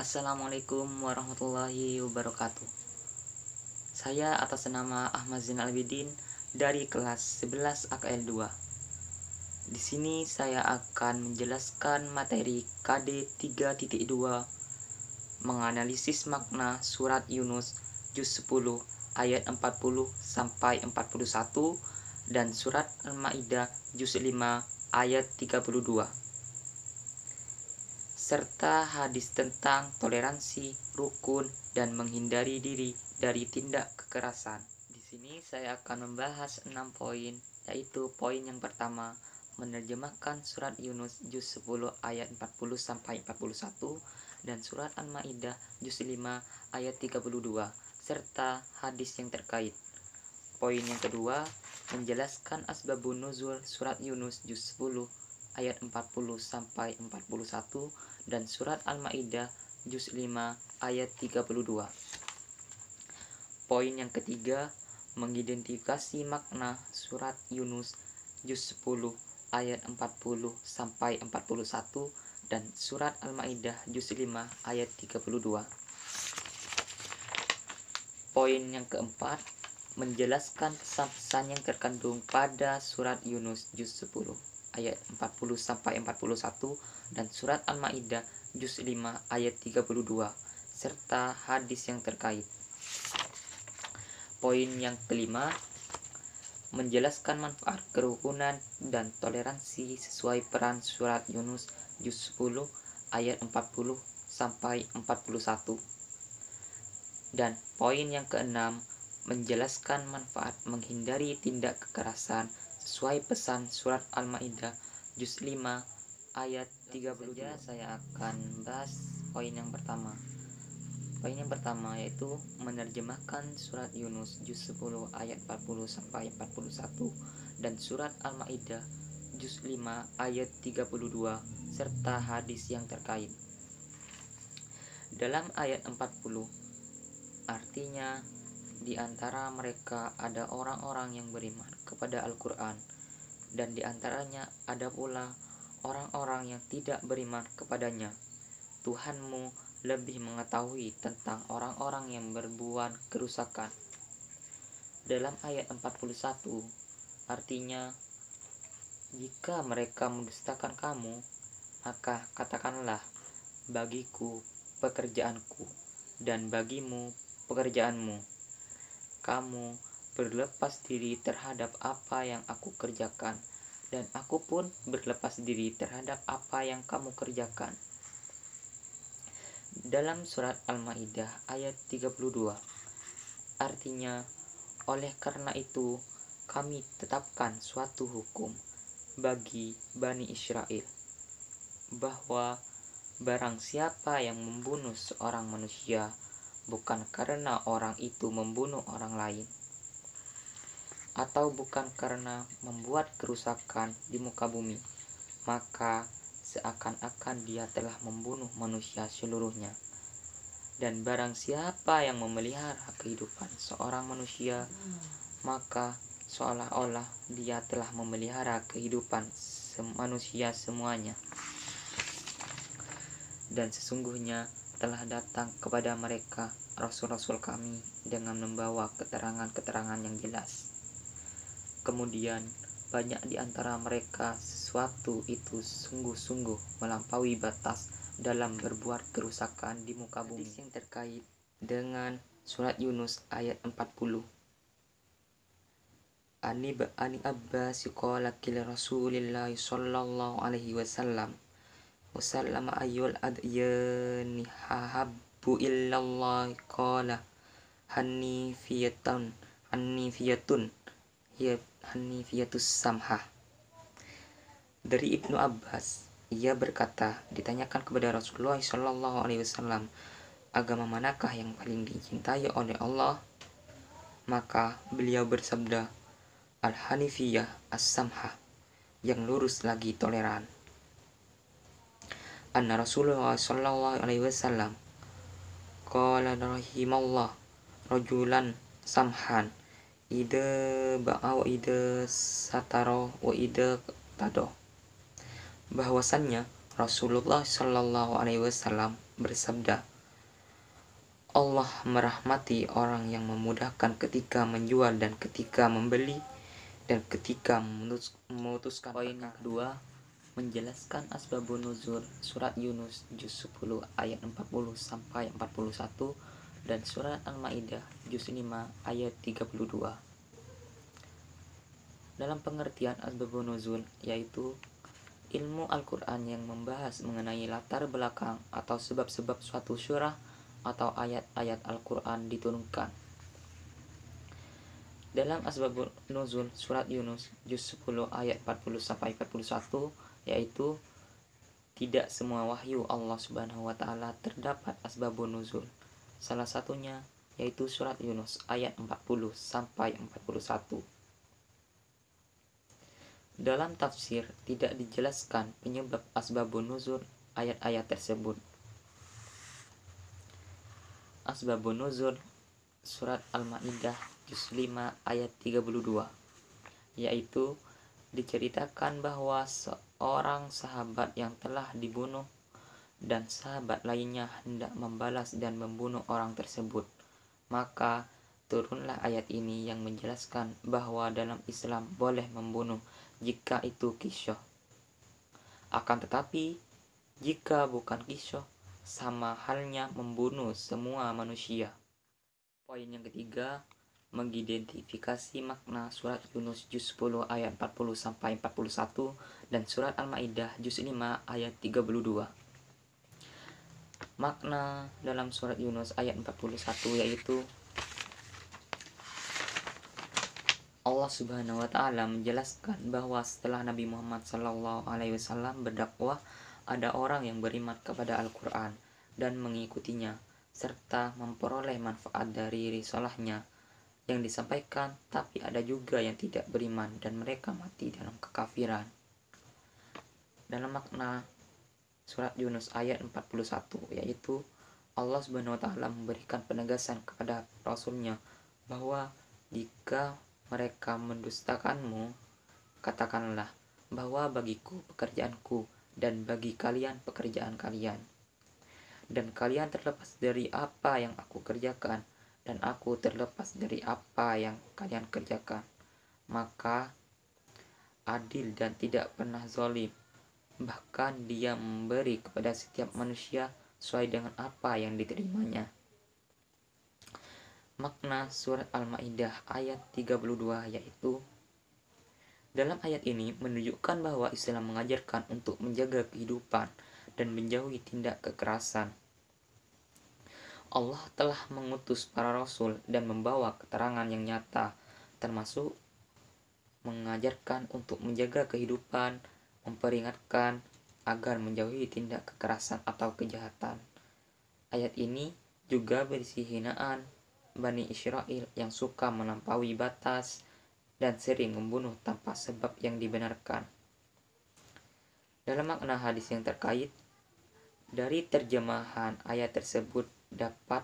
Assalamualaikum warahmatullahi wabarakatuh. Saya atas nama Ahmad Zainal Abidin dari kelas 11 AKL 2. Di sini saya akan menjelaskan materi KD 3.2 menganalisis makna surat Yunus juz 10 ayat 40 sampai 41 dan surat Al-Maidah juz 5 ayat 32. Serta hadis tentang toleransi, rukun, dan menghindari diri dari tindak kekerasan. Di sini saya akan membahas 6 poin, yaitu poin yang pertama, menerjemahkan surat Yunus juz 10 ayat 40 sampai 41 dan surat Al-Maidah juz 5 ayat 32 serta hadis yang terkait. Poin yang kedua, menjelaskan asbabun nuzul surat Yunus juz 10 ayat 40 sampai 41 dan surat Al-Maidah juz 5 ayat 32. Poin yang ketiga, mengidentifikasi makna surat Yunus juz 10 ayat 40 sampai 41 dan surat Al-Maidah juz 5 ayat 32. Poin yang keempat, menjelaskan pesan-pesan yang terkandung pada surat Yunus juz 10 ayat 40 sampai 41 dan surat Al-Maidah juz 5 ayat 32 serta hadis yang terkait. Poin yang kelima, menjelaskan manfaat kerukunan dan toleransi sesuai peran surat Yunus juz 10 ayat 40 sampai 41. Dan poin yang keenam, menjelaskan manfaat menghindari tindak kekerasan sesuai pesan surat Al-Maidah juz 5 ayat 32. Saya akan bahas poin yang pertama. Poin yang pertama yaitu menerjemahkan surat Yunus juz 10 ayat 40 sampai 41 dan surat Al-Maidah juz 5 ayat 32 serta hadis yang terkait. Dalam ayat 40 artinya di antara mereka ada orang-orang yang beriman kepada Al-Quran dan di antaranya ada pula orang-orang yang tidak beriman kepadanya. Tuhanmu lebih mengetahui tentang orang-orang yang berbuat kerusakan. Dalam ayat 41 artinya jika mereka mendustakan kamu, maka katakanlah bagiku pekerjaanku dan bagimu pekerjaanmu. Kamu berlepas diri terhadap apa yang aku kerjakan dan aku pun berlepas diri terhadap apa yang kamu kerjakan. Dalam surat Al-Maidah ayat 32 artinya, oleh karena itu kami tetapkan suatu hukum bagi Bani Israel bahwa barang siapa yang membunuh seorang manusia bukan karena orang itu membunuh orang lain atau bukan karena membuat kerusakan di muka bumi, maka seakan-akan dia telah membunuh manusia seluruhnya. Dan barang siapa yang memelihara kehidupan seorang manusia, maka seolah-olah dia telah memelihara kehidupan manusia semuanya. Dan sesungguhnya telah datang kepada mereka rasul-rasul kami dengan membawa keterangan-keterangan yang jelas. Kemudian banyak di antara mereka sesuatu itu sungguh-sungguh melampaui batas dalam berbuat kerusakan di muka bumi. Hadis yang terkait dengan surat Yunus ayat 40. Ani Abbas qala qila Rasulillah sallallahu alaihi wasallam wasallama ayyul adyani habbu illallah qala hanifiyatun ya hanifiyatus samhah. Dari Ibnu Abbas, ia berkata, ditanyakan kepada Rasulullah sallallahu alaihi wasallam, agama manakah yang paling dicintai oleh Allah? Maka beliau bersabda, al-hanifiyah as-samhah, yang lurus lagi toleran. Anna Rasulullah sallallahu alaihi wasallam qala rahimallah rajulan samhan ida ba'a wa ida sataro wa ida tado. Bahwasannya Rasulullah sallallahu alaihi wasallam bersabda, Allah merahmati orang yang memudahkan ketika menjual dan ketika membeli dan ketika memutuskan. Poin yang kedua, menjelaskan asbabun nuzul surat Yunus juz 10 ayat 40 sampai 41 dan surat Al-Maidah juz 5 ayat 32. Dalam pengertian asbabun nuzul yaitu ilmu Al-Quran yang membahas mengenai latar belakang atau sebab-sebab suatu surah atau ayat-ayat Al-Quran diturunkan. Dalam asbabun nuzul surat Yunus juz 10 ayat 40 sampai 41 yaitu tidak semua wahyu Allah Subhanahu wa taala terdapat asbabun nuzul. Salah satunya yaitu surat Yunus ayat 40 sampai 41. Dalam tafsir tidak dijelaskan penyebab asbabun nuzul ayat-ayat tersebut. Asbabun nuzul surat Al-Maidah juz 5 ayat 32 yaitu diceritakan bahwa seorang sahabat yang telah dibunuh dan sahabat lainnya hendak membalas dan membunuh orang tersebut. Maka turunlah ayat ini yang menjelaskan bahwa dalam Islam boleh membunuh jika itu qisas. Akan tetapi jika bukan qisas, sama halnya membunuh semua manusia. Poin yang ketiga, mengidentifikasi makna surat Yunus juz 10 ayat 40 sampai 41 dan surat Al-Maidah juz 5 ayat 32. Makna dalam surat Yunus ayat 41 yaitu Allah Subhanahu wa taala menjelaskan bahwa setelah Nabi Muhammad SAW berdakwah, ada orang yang beriman kepada Al-Quran dan mengikutinya serta memperoleh manfaat dari risalahnya yang disampaikan, tapi ada juga yang tidak beriman dan mereka mati dalam kekafiran. Dalam makna surat Yunus ayat 41 yaitu Allah Subhanahu wa taala memberikan penegasan kepada Rasulnya bahwa jika mereka mendustakanmu, katakanlah bahwa bagiku pekerjaanku dan bagi kalian pekerjaan kalian, dan kalian terlepas dari apa yang aku kerjakan dan aku terlepas dari apa yang kalian kerjakan. Maka adil dan tidak pernah zalim, bahkan dia memberi kepada setiap manusia sesuai dengan apa yang diterimanya. Makna surat Al-Maidah ayat 32 yaitu dalam ayat ini menunjukkan bahwa Islam mengajarkan untuk menjaga kehidupan dan menjauhi tindak kekerasan. Allah telah mengutus para rasul dan membawa keterangan yang nyata, termasuk mengajarkan untuk menjaga kehidupan, memperingatkan agar menjauhi tindak kekerasan atau kejahatan. Ayat ini juga berisi hinaan Bani Israel yang suka melampaui batas dan sering membunuh tanpa sebab yang dibenarkan. Dalam makna hadis yang terkait, dari terjemahan ayat tersebut dapat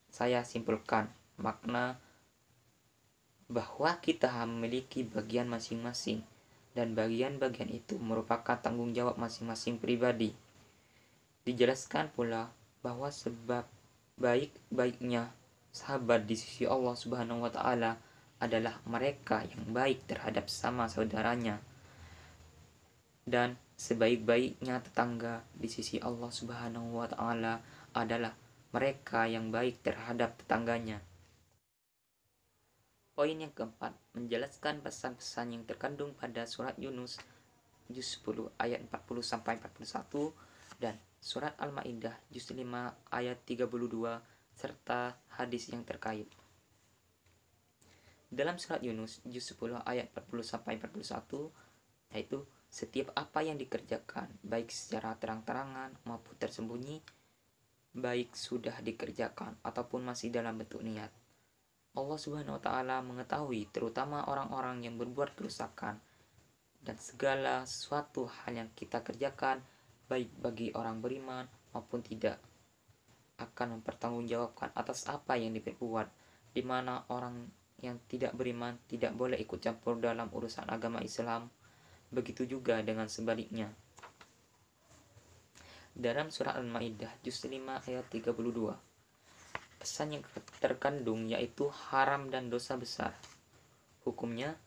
saya simpulkan makna bahwa kita memiliki bagian masing-masing dan bagian-bagian itu merupakan tanggung jawab masing-masing pribadi. Dijelaskan pula bahwa sebab baik-baiknya sahabat di sisi Allah Subhanahu wa taala adalah mereka yang baik terhadap sama saudaranya, dan sebaik-baiknya tetangga di sisi Allah Subhanahu wa taala adalah mereka yang baik terhadap tetangganya. Poin yang keempat, menjelaskan pesan-pesan yang terkandung pada surat Yunus juz 10 ayat 40 sampai 41 dan surat Al-Maidah juz 5 ayat 32 serta hadis yang terkait. Dalam surat Yunus juz 10 ayat 40 sampai 41 yaitu setiap apa yang dikerjakan baik secara terang-terangan maupun tersembunyi, baik sudah dikerjakan ataupun masih dalam bentuk niat, Allah Subhanahu wa taala mengetahui, terutama orang-orang yang berbuat kerusakan, dan segala sesuatu hal yang kita kerjakan baik bagi orang beriman maupun tidak akan mempertanggungjawabkan atas apa yang diperbuat, di mana orang yang tidak beriman tidak boleh ikut campur dalam urusan agama Islam. Begitu juga dengan sebaliknya. Dalam surah Al-Maidah juz 5 ayat 32, pesan yang terkandung yaitu haram dan dosa besar. Hukumnya,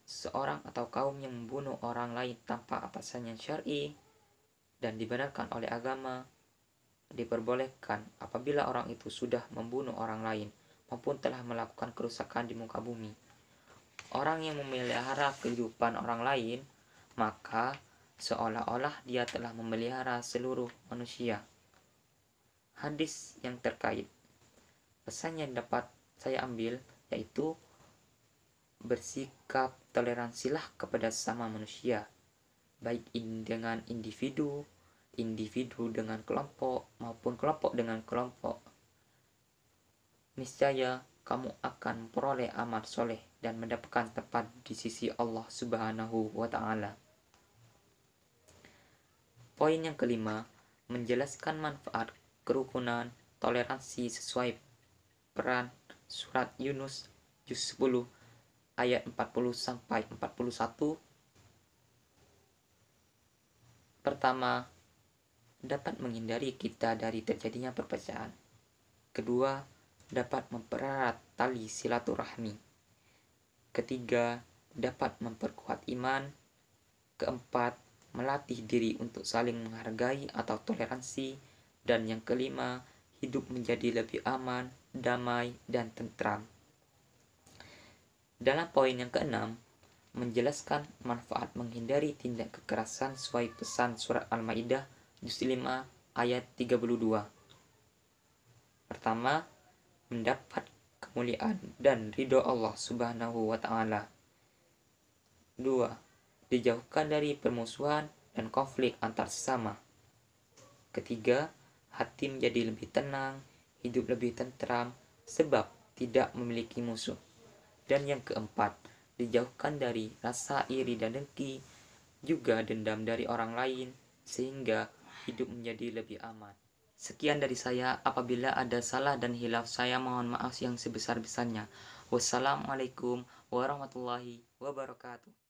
seorang atau kaum yang membunuh orang lain tanpa atasan yang syar'i dan dibenarkan oleh agama diperbolehkan apabila orang itu sudah membunuh orang lain maupun telah melakukan kerusakan di muka bumi. Orang yang memelihara kehidupan orang lain, maka seolah-olah dia telah memelihara seluruh manusia. Hadis yang terkait. Pesan yang dapat saya ambil yaitu bersikap toleransilah kepada sesama manusia, baik dengan individu dengan kelompok maupun kelompok dengan kelompok. Niscaya kamu akan memperoleh amal soleh dan mendapatkan tempat di sisi Allah Subhanahu wa Ta'ala. Poin yang kelima, menjelaskan manfaat kerukunan toleransi sesuai peran surat Yunus juz 10 ayat 40 sampai 41. Pertama, dapat menghindari kita dari terjadinya perpecahan. Kedua, dapat mempererat tali silaturahmi. Ketiga, dapat memperkuat iman. Keempat, melatih diri untuk saling menghargai atau toleransi. Dan yang kelima, hidup menjadi lebih aman, damai, dan tentram. Dalam poin yang keenam, menjelaskan manfaat menghindari tindak kekerasan sesuai pesan surat Al-Maidah juz 5 ayat 32. Pertama, mendapat kemuliaan dan ridho Allah Subhanahu wa Ta'ala. 2. Dijauhkan dari permusuhan dan konflik antar sesama. Ketiga, hati menjadi lebih tenang, hidup lebih tentram sebab tidak memiliki musuh. Dan yang keempat, dijauhkan dari rasa iri dan dengki, juga dendam dari orang lain, sehingga hidup menjadi lebih aman. Sekian dari saya. Apabila ada salah dan hilaf, saya mohon maaf yang sebesar-besarnya. Wassalamualaikum warahmatullahi wabarakatuh.